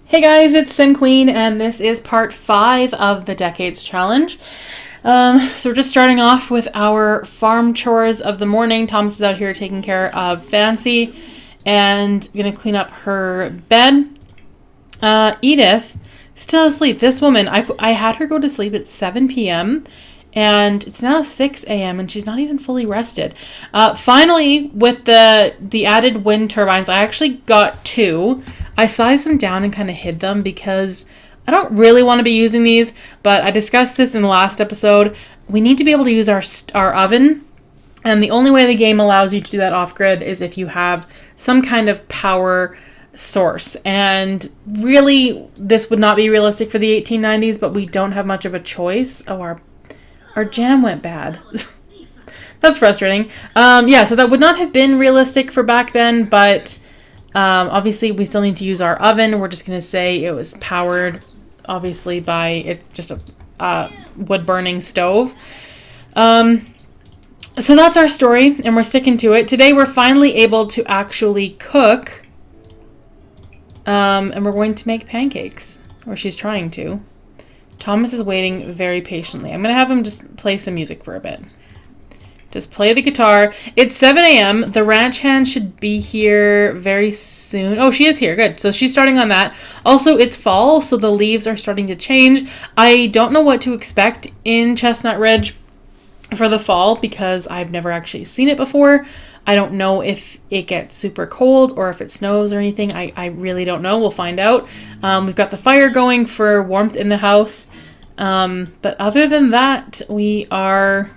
Hey guys, it's Sim Queen, and this is part 5 of the Decades Challenge. So we're just starting off with our farm chores of the morning. Thomas is out here taking care of Fancy, and I'm going to clean up her bed. Edith, still asleep. This woman, I had her go to sleep at 7 p.m., and it's now 6 a.m. and she's not even fully rested. Finally, with the added wind turbines, I actually got 2. I sized them down and kind of hid them because I don't really want to be using these, but I discussed this in the last episode. We need to be able to use our oven, and the only way the game allows you to do that off-grid is if you have some kind of power source. And really, this would not be realistic for the 1890s, but we don't have much of a choice. Oh, our jam went bad. That's frustrating. So that would not have been realistic for back then, but obviously we still need to use our oven. We're just going to say it was powered, obviously, by it's just a wood-burning stove. So that's our story, and we're sticking to it. Today we're finally able to actually cook, and we're going to make pancakes, or she's trying to. Thomas is waiting very patiently. I'm going to have him just play some music for a bit. Just play the guitar. It's 7 a.m. The ranch hand should be here very soon. Oh, she is here. Good. So she's starting on that. Also, it's fall, so the leaves are starting to change. I don't know what to expect in Chestnut Ridge for the fall because I've never actually seen it before. I don't know if it gets super cold or if it snows or anything. I really don't know. We'll find out. We've got the fire going for warmth in the house. But other than that, we're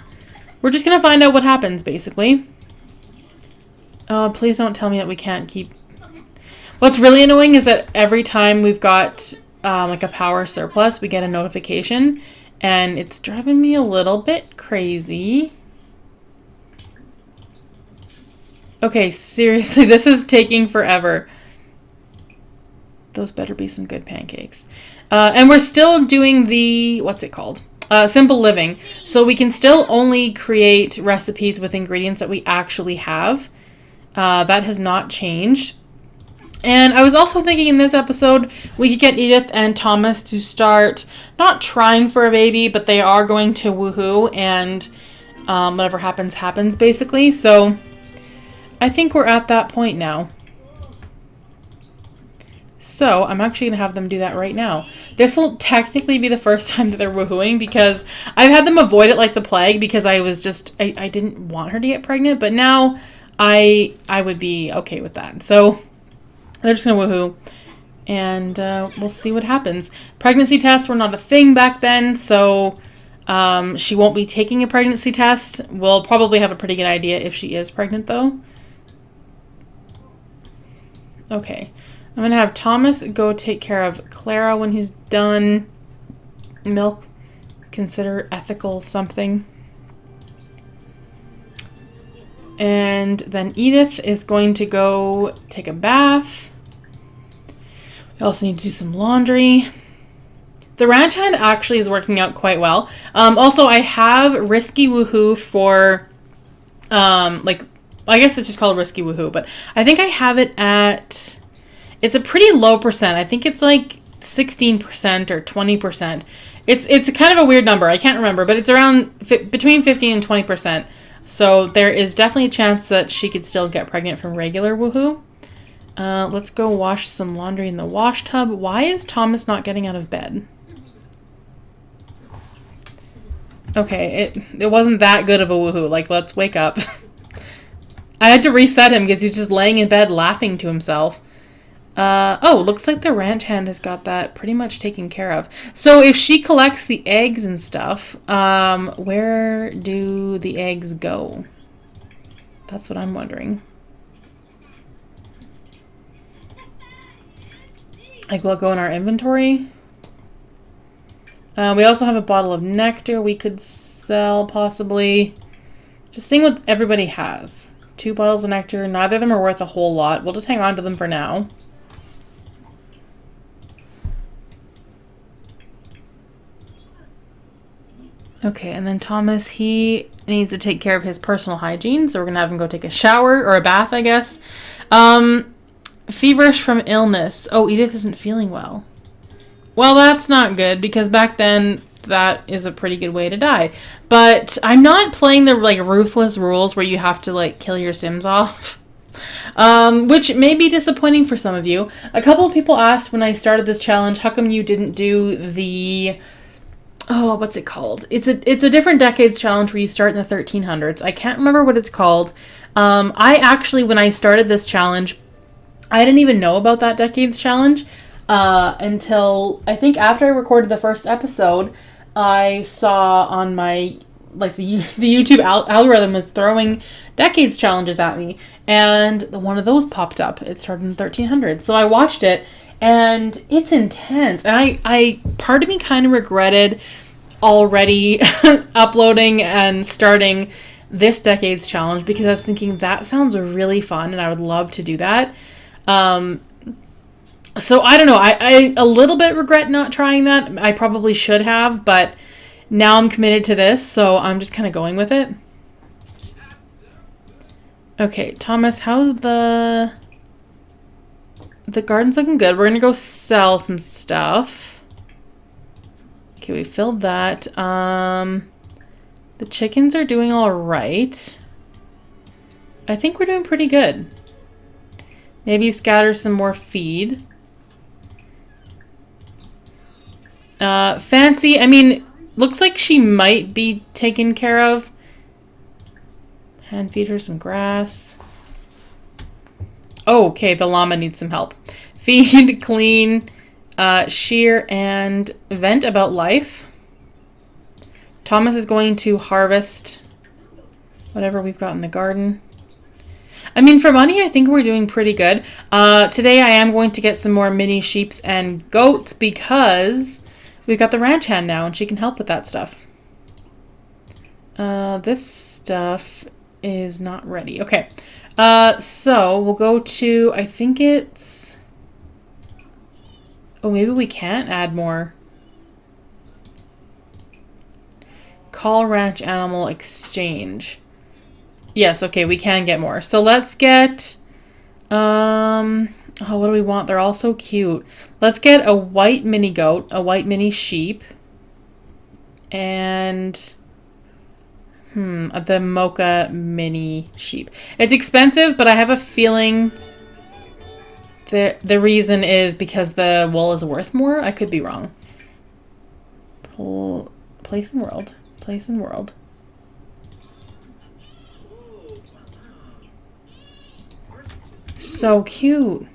just going to find out what happens, basically. Oh, please don't tell me that we can't keep... What's really annoying is that every time we've got like a power surplus, we get a notification. And it's driving me a little bit crazy. Okay, seriously, this is taking forever. Those better be some good pancakes. And we're still doing the... What's it called? Simple living. So we can still only create recipes with ingredients that we actually have. That has not changed. And I was also thinking in this episode, we could get Edith and Thomas to start not trying for a baby, but they are going to woohoo, and whatever happens, happens, basically. So I think we're at that point now. So I'm actually going to have them do that right now. This will technically be the first time that they're woohooing because I've had them avoid it like the plague because I didn't want her to get pregnant, but now I would be okay with that. So they're just going to woohoo, and we'll see what happens. Pregnancy tests were not a thing back then, so she won't be taking a pregnancy test. We'll probably have a pretty good idea if she is pregnant, though. Okay. I'm going to have Thomas go take care of Clara when he's done. Milk, consider ethical something. And then Edith is going to go take a bath. We also need to do some laundry. The ranch hand actually is working out quite well. Also, I have Risky Woohoo for, I guess it's just called Risky Woohoo, but I think I have it at... It's a pretty low percent. I think it's like 16% or 20%. It's kind of a weird number. I can't remember, but it's around between 15 and 20%. So there is definitely a chance that she could still get pregnant from regular woohoo. Let's go wash some laundry in the wash tub. Why is Thomas not getting out of bed? Okay, it wasn't that good of a woohoo. Like, let's wake up. I had to reset him because he's just laying in bed laughing to himself. Looks like the ranch hand has got that pretty much taken care of. So if she collects the eggs and stuff, where do the eggs go? That's what I'm wondering. Like, will it go in our inventory? We also have a bottle of nectar we could sell, possibly. Just seeing what everybody has. 2 bottles of nectar. Neither of them are worth a whole lot. We'll just hang on to them for now. Okay, and then Thomas, he needs to take care of his personal hygiene, so we're going to have him go take a shower, or a bath, I guess. Feverish from illness. Oh, Edith isn't feeling well. Well, that's not good because back then that is a pretty good way to die. But I'm not playing the like ruthless rules where you have to like kill your Sims off. Which may be disappointing for some of you. A couple of people asked when I started this challenge, how come you didn't do the... Oh, what's it called? It's a different decades challenge where you start in the 1300s. I can't remember what it's called. I actually, when I started this challenge, I didn't even know about that decades challenge until I think after I recorded the first episode, I saw on my like the YouTube algorithm was throwing decades challenges at me, and one of those popped up. It started in 1300, so I watched it, and it's intense. And I part of me kind of regretted already uploading and starting this decades challenge because I was thinking that sounds really fun and I would love to do that. So I don't know. I a little bit regret not trying that. I probably should have, but now I'm committed to this, so I'm just kind of going with it. Okay, Thomas, how's the garden's looking good. We're gonna go sell some stuff. Okay, we filled that. The chickens are doing all right. I think we're doing pretty good. Maybe scatter some more feed. Fancy, I mean, looks like she might be taken care of. Hand feed her some grass. Oh, okay, the llama needs some help. Feed, clean, shear, and vent about life. Thomas is going to harvest whatever we've got in the garden. I mean, for money, I think we're doing pretty good. Today, I am going to get some more mini sheeps and goats because we've got the ranch hand now, and she can help with that stuff. This stuff is not ready. Okay. So we'll go to, I think it's... Oh, maybe we can't add more. Call ranch animal exchange. Yes, okay, we can get more. So let's get, oh, what do we want? They're all so cute. Let's get a white mini goat, a white mini sheep, and, the mocha mini sheep. It's expensive, but I have a feeling the reason is because the wool is worth more. I could be wrong. Place in world. Place in world. So cute.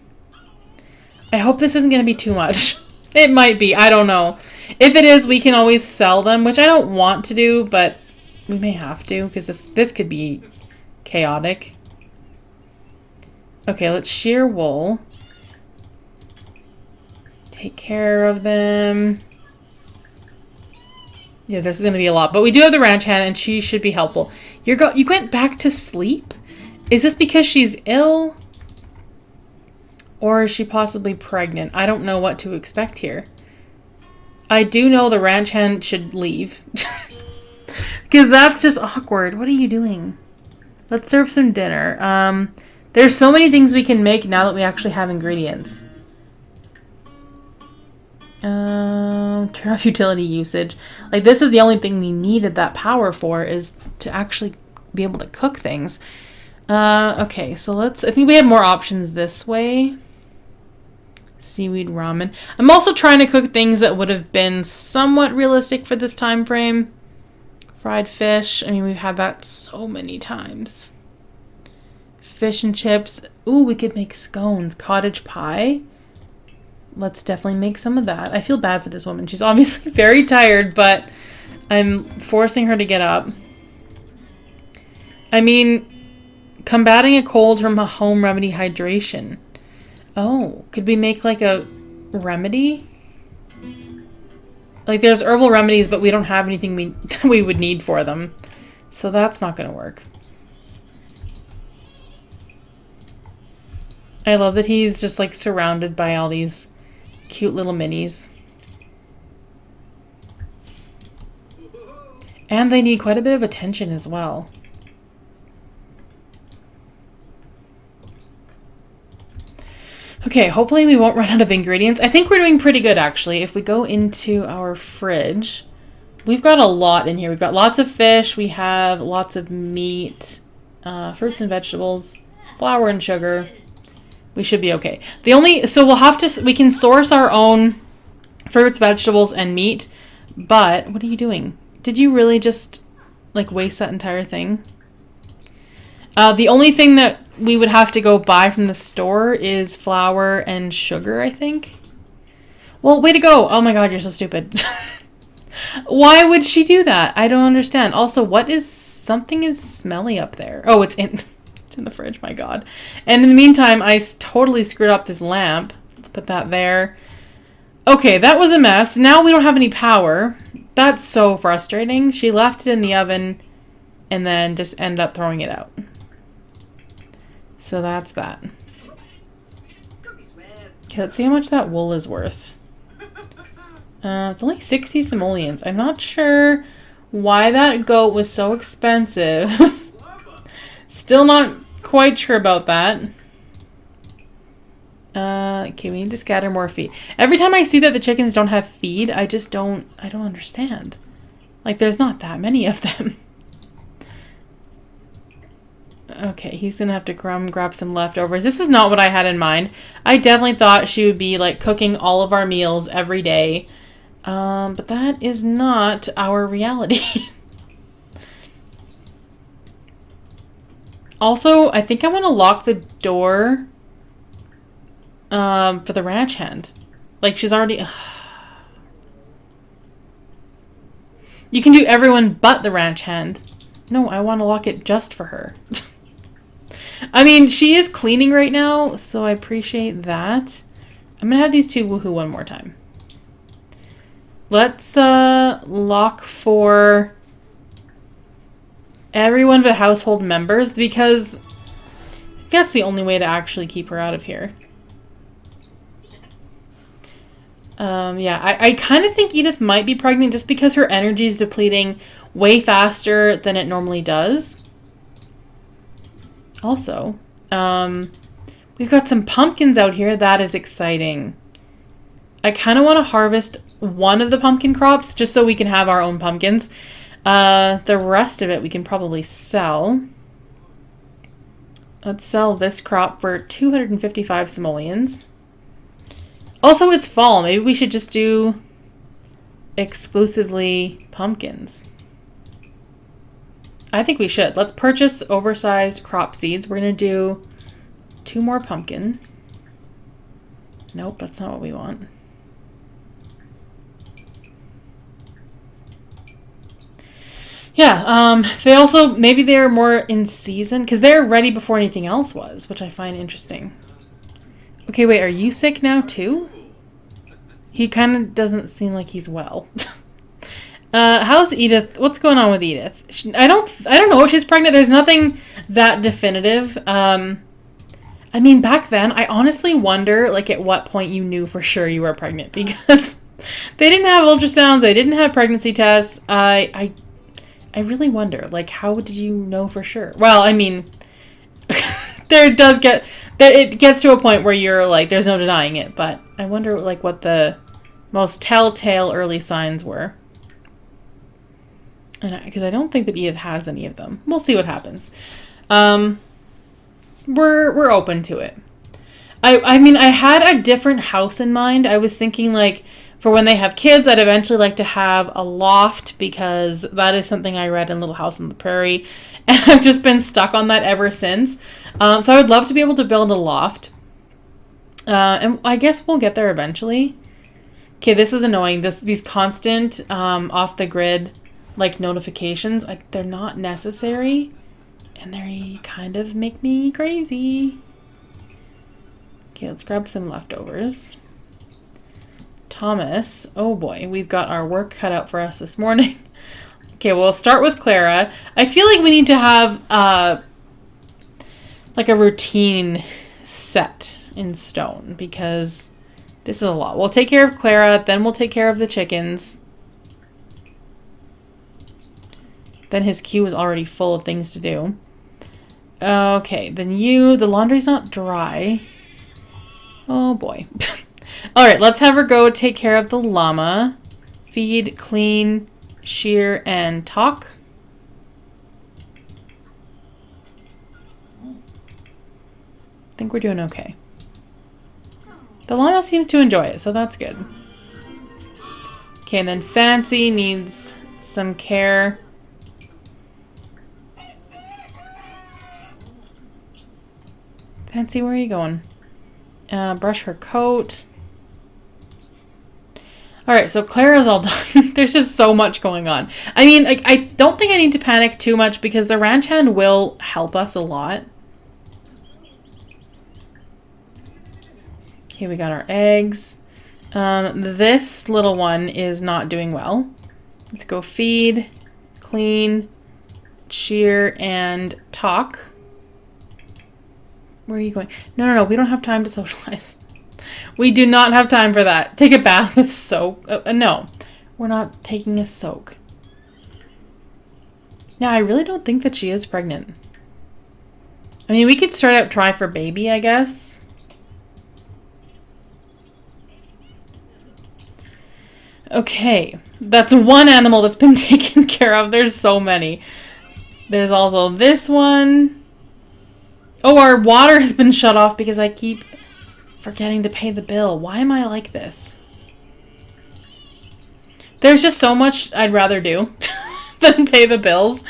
I hope this isn't going to be too much. It might be. I don't know. If it is, we can always sell them, which I don't want to do, but we may have to because this could be chaotic. Okay, let's shear wool. Take care of them. Yeah, this is going to be a lot. But we do have the ranch hand, and she should be helpful. You went back to sleep? Is this because she's ill? Or is she possibly pregnant? I don't know what to expect here. I do know the ranch hand should leave. Because that's just awkward. What are you doing? Let's serve some dinner. There's so many things we can make now that we actually have ingredients. Turn off utility usage. Like, this is the only thing we needed that power for, is to actually be able to cook things. Okay, so I think we have more options this way. Seaweed ramen. I'm also trying to cook things that would have been somewhat realistic for this time frame. Fried fish. I mean, we've had that so many times. Fish and chips. Ooh, we could make scones. Cottage pie. Let's definitely make some of that. I feel bad for this woman. She's obviously very tired, but I'm forcing her to get up. I mean, combating a cold from a home remedy, hydration. Oh, could we make like a remedy? Like, there's herbal remedies, but we don't have anything we would need for them. So that's not going to work. I love that he's just like surrounded by all these cute little minis. And they need quite a bit of attention as well. Okay, hopefully we won't run out of ingredients. I think we're doing pretty good, actually. If we go into our fridge, we've got a lot in here. We've got lots of fish. We have lots of meat, fruits and vegetables, flour and sugar. We should be okay. So we'll have to, we can source our own fruits, vegetables, and meat. But what are you doing? Did you really just like waste that entire thing? The only thing that we would have to go buy from the store is flour and sugar, I think. Well, way to go. Oh my god, you're so stupid. Why would she do that? I don't understand. Also, something is smelly up there. Oh, it's in the fridge, my god. And in the meantime, I totally screwed up this lamp. Let's put that there. Okay, that was a mess. Now we don't have any power. That's so frustrating. She left it in the oven and then just ended up throwing it out. So that's that. Okay, let's see how much that wool is worth. It's only 60 simoleons. I'm not sure why that goat was so expensive. Still not quite sure about that. Okay, we need to scatter more feed. Every time I see that the chickens don't have feed, I don't understand. Like, there's not that many of them. Okay, he's gonna have to grab some leftovers. This is not what I had in mind. I definitely thought she would be, like, cooking all of our meals every day. But that is not our reality. Also, I think I want to lock the door for the ranch hand. Like, she's already... You can do everyone but the ranch hand. No, I want to lock it just for her. I mean, she is cleaning right now, so I appreciate that. I'm going to have these two woohoo one more time. Let's lock for everyone but household members, because that's the only way to actually keep her out of here. Yeah, I kind of think Edith might be pregnant just because her energy is depleting way faster than it normally does. Also, we've got some pumpkins out here. That is exciting. I kind of want to harvest one of the pumpkin crops just so we can have our own pumpkins. The rest of it we can probably sell. Let's sell this crop for 255 simoleons. Also, it's fall. Maybe we should just do exclusively pumpkins. I think we should. Let's purchase oversized crop seeds. We're going to do 2 more pumpkin. Nope, that's not what we want. Yeah, they also, maybe they're more in season, because they're ready before anything else was, which I find interesting. Okay, wait, are you sick now too? He kind of doesn't seem like he's well. How's Edith? What's going on with Edith? I don't know if she's pregnant. There's nothing that definitive. I mean, back then, I honestly wonder, like, at what point you knew for sure you were pregnant, because they didn't have ultrasounds, they didn't have pregnancy tests. I really wonder, like, how did you know for sure? Well, I mean, it gets to a point where you're like, there's no denying it, but I wonder, like, what the most telltale early signs were. And because I don't think that Edith has any of them. We'll see what happens. We're open to it. I mean, I had a different house in mind. I was thinking, like, for when they have kids, I'd eventually like to have a loft, because that is something I read in Little House on the Prairie, and I've just been stuck on that ever since. So I would love to be able to build a loft. And I guess we'll get there eventually. Okay, this is annoying. These constant off the grid, like, notifications, they're not necessary, and they kind of make me crazy. Okay, let's grab some leftovers. Thomas, oh boy, we've got our work cut out for us this morning. Okay, we'll start with Clara. I feel like we need to have like a routine set in stone, because this is a lot. We'll take care of Clara, then we'll take care of the chickens. Then his queue is already full of things to do. Okay, then the laundry's not dry. Oh boy. Alright, let's have her go take care of the llama. Feed, clean, shear, and talk. I think we're doing okay. The llama seems to enjoy it, so that's good. Okay, and then Fancy needs some care. Fancy, where are you going? Brush her coat. Alright, so Clara's all done. There's just so much going on. I mean, I don't think I need to panic too much because the ranch hand will help us a lot. Okay, we got our eggs. This little one is not doing well. Let's go feed, clean, shear, and talk. Where are you going? No, we don't have time to socialize. We do not have time for that. Take a bath with soak. No, we're not taking a soak. Now, I really don't think that she is pregnant. I mean, we could start out try for baby, I guess. Okay, that's one animal that's been taken care of. There's so many. There's also this one. Oh, our water has been shut off because I keep forgetting to pay the bill. Why am I like this? There's just so much I'd rather do than pay the bills.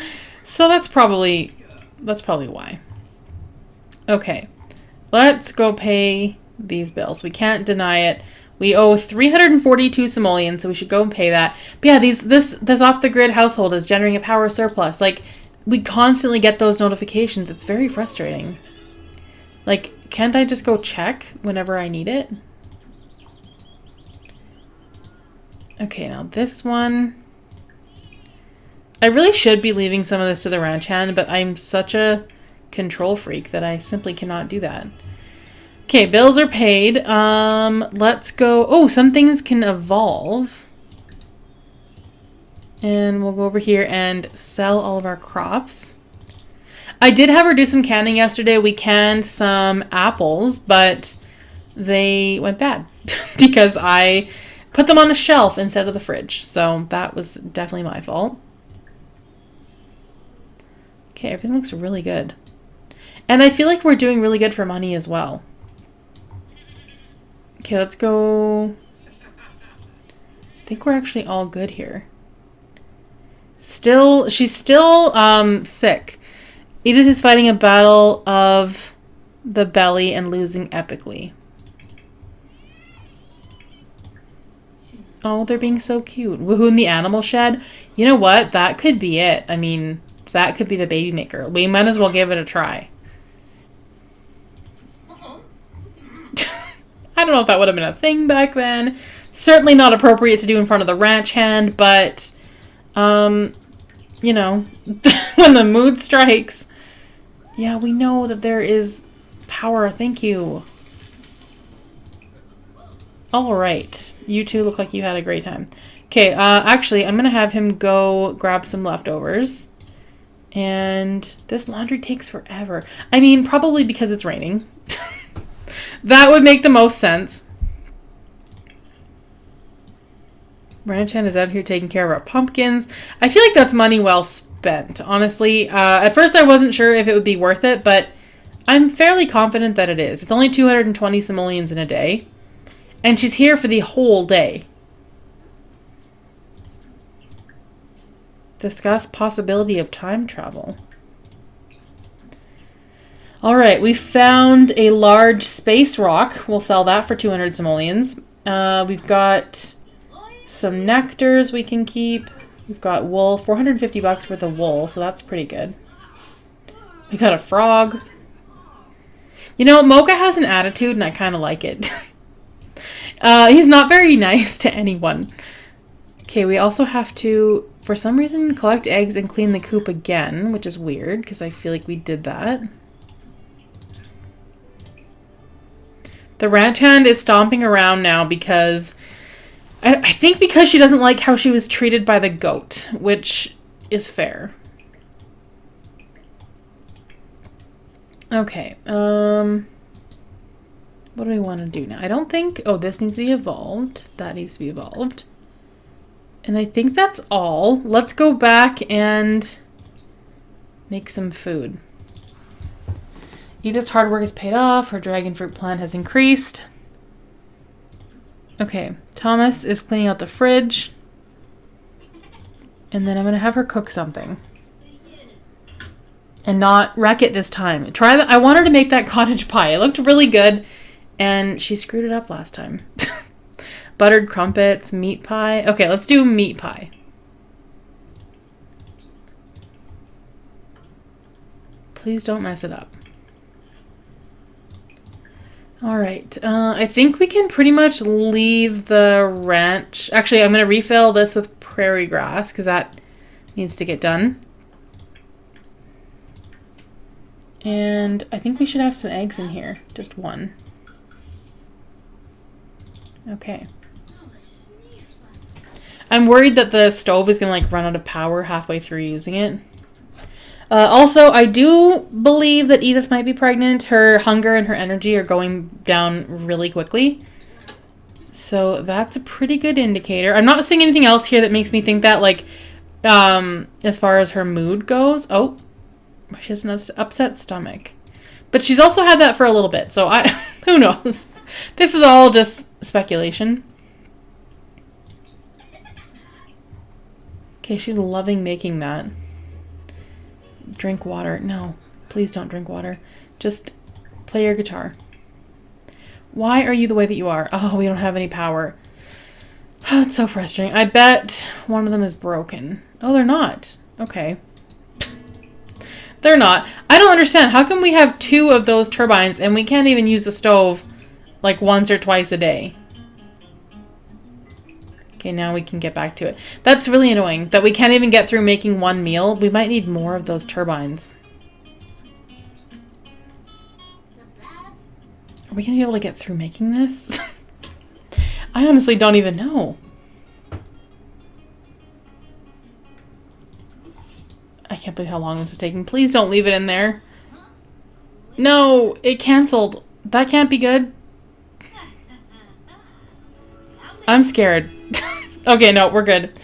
So that's probably why. Okay, let's go pay these bills. We can't deny it. We owe 342 simoleons, so we should go and pay that. But yeah, this off-the-grid household is generating a power surplus. Like, we constantly get those notifications. It's very frustrating. Like, can't I just go check whenever I need it? Okay, now this one. I really should be leaving some of this to the ranch hand, but I'm such a control freak that I simply cannot do that. Okay, bills are paid. Let's go. Oh, some things can evolve. And we'll go over here and sell all of our crops. I did have her do some canning yesterday. We canned some apples, but they went bad because I put them on a shelf instead of the fridge. So that was definitely my fault. Okay, everything looks really good. And I feel like we're doing really good for money as well. Okay, let's go. I think we're actually all good here. She's still sick. Edith is fighting a battle of the belly and losing epically. Oh, they're being so cute. Woohoo in the animal shed. You know what? That could be it. I mean, that could be the baby maker. We might as well give it a try. I don't know if that would have been a thing back then. Certainly not appropriate to do in front of the ranch hand, but, you know, when the mood strikes. Yeah, we know that there is power. Thank you. All right. You two look like you had a great time. Okay, actually, I'm going to have him go grab some leftovers. And this laundry takes forever. I mean, probably because it's raining. That would make the most sense. Ranch hand is out here taking care of our pumpkins. I feel like that's money well spent, honestly. At first I wasn't sure if it would be worth it, but I'm fairly confident that it is. It's only 220 simoleons in a day. And she's here for the whole day. Discuss possibility of time travel. Alright, we found a large space rock. We'll sell that for 200 simoleons. We've got some nectars we can keep. We've got wool, 450 bucks worth of wool, so that's pretty good. We got a frog. You know, Mocha has an attitude and I kind of like it. He's not very nice to anyone. Okay, we also have to, for some reason, collect eggs and clean the coop again, which is weird because I feel like we did that. The ranch hand is stomping around now because I think because she doesn't like how she was treated by the goat, which is fair. Okay. What do we want to do now? I don't think... Oh, this needs to be evolved. That needs to be evolved. And I think that's all. Let's go back and make some food. Edith's hard work is paid off. Her dragon fruit plant has increased. Okay, Thomas is cleaning out the fridge. And then I'm going to have her cook something. And not wreck it this time. Try that. I want her to make that cottage pie. It looked really good. And she screwed it up last time. Buttered crumpets, meat pie. Okay, let's do meat pie. Please don't mess it up. All right. I think we can pretty much leave the ranch. Actually, I'm going to refill this with prairie grass because that needs to get done. And I think we should have some eggs in here. Just one. Okay. I'm worried that the stove is going to like run out of power halfway through using it. Also, I do believe that Edith might be pregnant. Her hunger and her energy are going down really quickly. So that's a pretty good indicator. I'm not seeing anything else here that makes me think that, like, as far as her mood goes. Oh, she has an upset stomach. But she's also had that for a little bit, so who knows? This is all just speculation. Okay, she's loving making that. Drink water. No, please don't drink water. Just play your guitar. Why are you the way that you are? Oh, we don't have any power. Oh, it's so frustrating. I bet one of them is broken. Oh, they're not. Okay. They're not. I don't understand. How come we have 2 of those turbines and we can't even use the stove like once or twice a day? Okay, now we can get back to it. That's really annoying that we can't even get through making one meal. We might need more of those turbines. Are we going to be able to get through making this? I honestly don't even know. I can't believe how long this is taking. Please don't leave it in there. No, it canceled. That can't be good. I'm scared. Okay, no, we're good.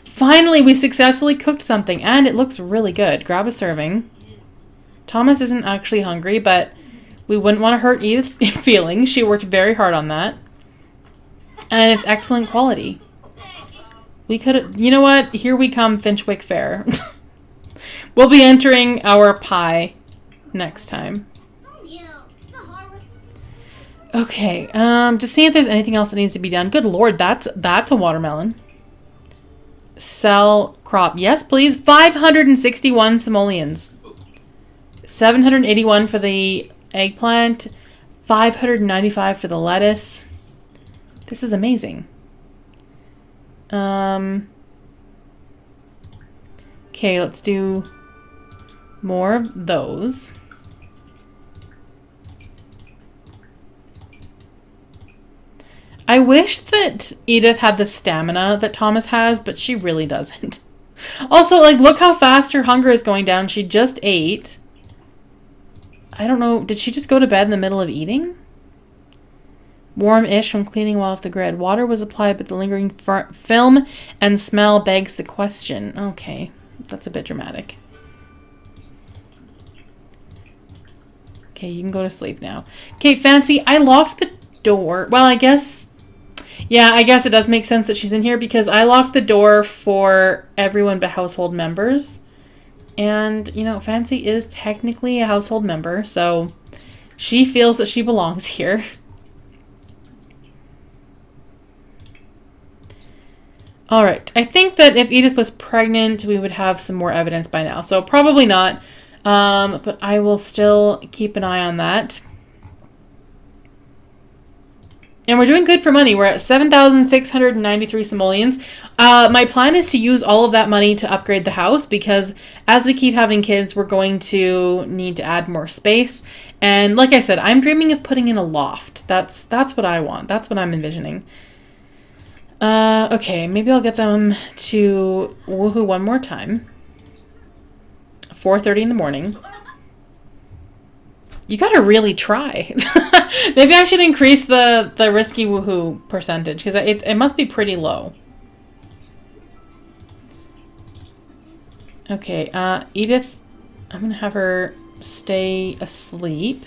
Finally, we successfully cooked something, and it looks really good. Grab a serving. Thomas isn't actually hungry, but we wouldn't want to hurt Edith's feelings. She worked very hard on that. And it's excellent quality. We could, you know what? Here we come, Finchwick Fair. We'll be entering our pie next time. Okay, just seeing if there's anything else that needs to be done. Good lord, that's a watermelon. Sell crop. Yes, please. 561 simoleons. 781 for the eggplant. 595 for the lettuce. This is amazing. Okay, let's do more of those. I wish that Edith had the stamina that Thomas has, but she really doesn't. Also, like, look how fast her hunger is going down. She just ate. I don't know. Did she just go to bed in the middle of eating? Warm-ish from cleaning while off the grid. Water was applied, but the lingering film and smell begs the question. Okay, that's a bit dramatic. Okay, you can go to sleep now. Okay, Fancy, I locked the door. Well, I guess... Yeah, I guess it does make sense that she's in here because I locked the door for everyone but household members. And, you know, Fancy is technically a household member, so she feels that she belongs here. Alright, I think that if Edith was pregnant, we would have some more evidence by now. So probably not, but I will still keep an eye on that. And we're doing good for money. We're at 7,693 simoleons. My plan is to use all of that money to upgrade the house because as we keep having kids, we're going to need to add more space. And like I said, I'm dreaming of putting in a loft. That's what I want. That's what I'm envisioning. Okay, maybe I'll get them to woohoo one more time. 4:30 in the morning. You gotta really try. Maybe I should increase the risky woohoo percentage, because it must be pretty low. Okay, Edith, I'm gonna have her stay asleep.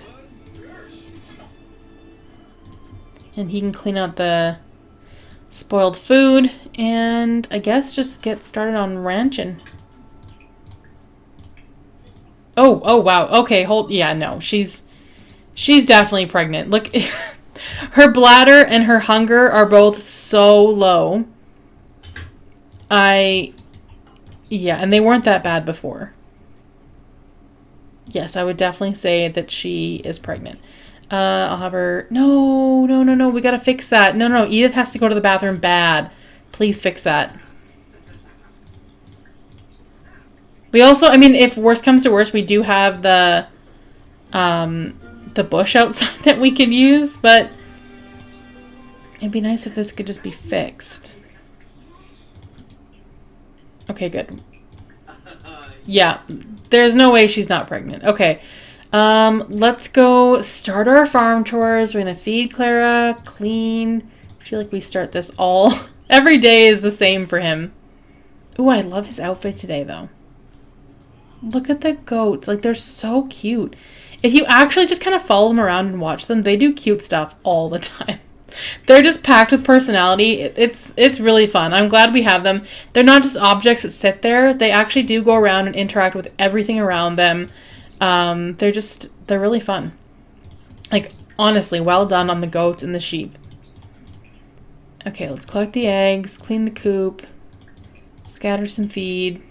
And he can clean out the spoiled food, and I guess just get started on ranching. Oh wow. Okay, yeah, no. She's definitely pregnant. Look, her bladder and her hunger are both so low. Yeah, and they weren't that bad before. Yes, I would definitely say that she is pregnant. I'll have her... No. We gotta fix that. No. Edith has to go to the bathroom bad. Please fix that. We also... I mean, if worst comes to worst, we do have the bush outside that we could use, but it'd be nice if this could just be fixed. Okay, good. Yeah, there's no way she's not pregnant. Okay. Let's go start our farm chores. We're gonna feed Clara, clean. I feel like we start this all... Every day is the same for him. Ooh, I love his outfit today, though. Look at the goats. Like, they're so cute. If you actually just kind of follow them around and watch them, they do cute stuff all the time. They're just packed with personality. It's really fun. I'm glad we have them. They're not just objects that sit there. They actually do go around and interact with everything around them. They're really fun. Like, honestly, well done on the goats and the sheep. Okay, let's collect the eggs, clean the coop, scatter some feed.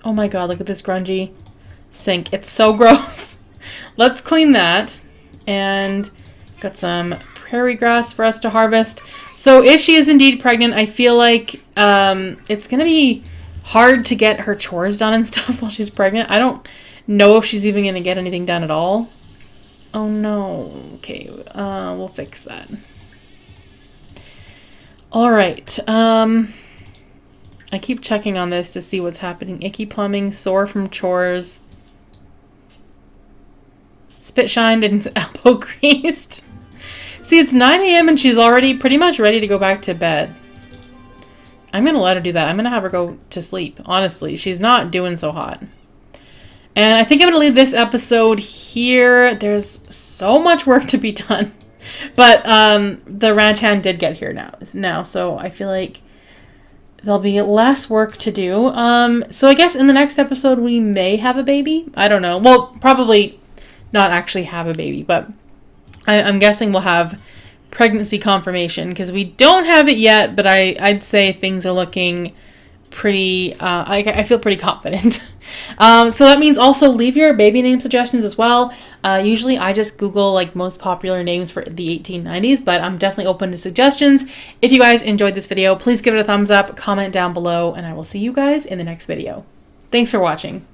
Oh my god, look at this grungy sink. It's so gross. Let's clean that. And got some prairie grass for us to harvest. So if she is indeed pregnant, I feel like it's going to be hard to get her chores done and stuff while she's pregnant. I don't know if she's even going to get anything done at all. Oh no. Okay, we'll fix that. Alright, I keep checking on this to see what's happening. Icky plumbing, sore from chores, spit shined and elbow greased. See, it's 9 a.m. and she's already pretty much ready to go back to bed. I'm going to let her do that. I'm going to have her go to sleep. Honestly, she's not doing so hot. And I think I'm going to leave this episode here. There's so much work to be done. But the ranch hand did get here now, so I feel like there'll be less work to do. So I guess in the next episode we may have a baby. I don't know. Well, probably not actually have a baby, but I'm guessing we'll have pregnancy confirmation because we don't have it yet, but I'd say things are looking pretty, I feel pretty confident. So that means also leave your baby name suggestions as well. Usually I just Google like most popular names for the 1890s, but I'm definitely open to suggestions. If you guys enjoyed this video, please give it a thumbs up, comment down below, and I will see you guys in the next video. Thanks for watching.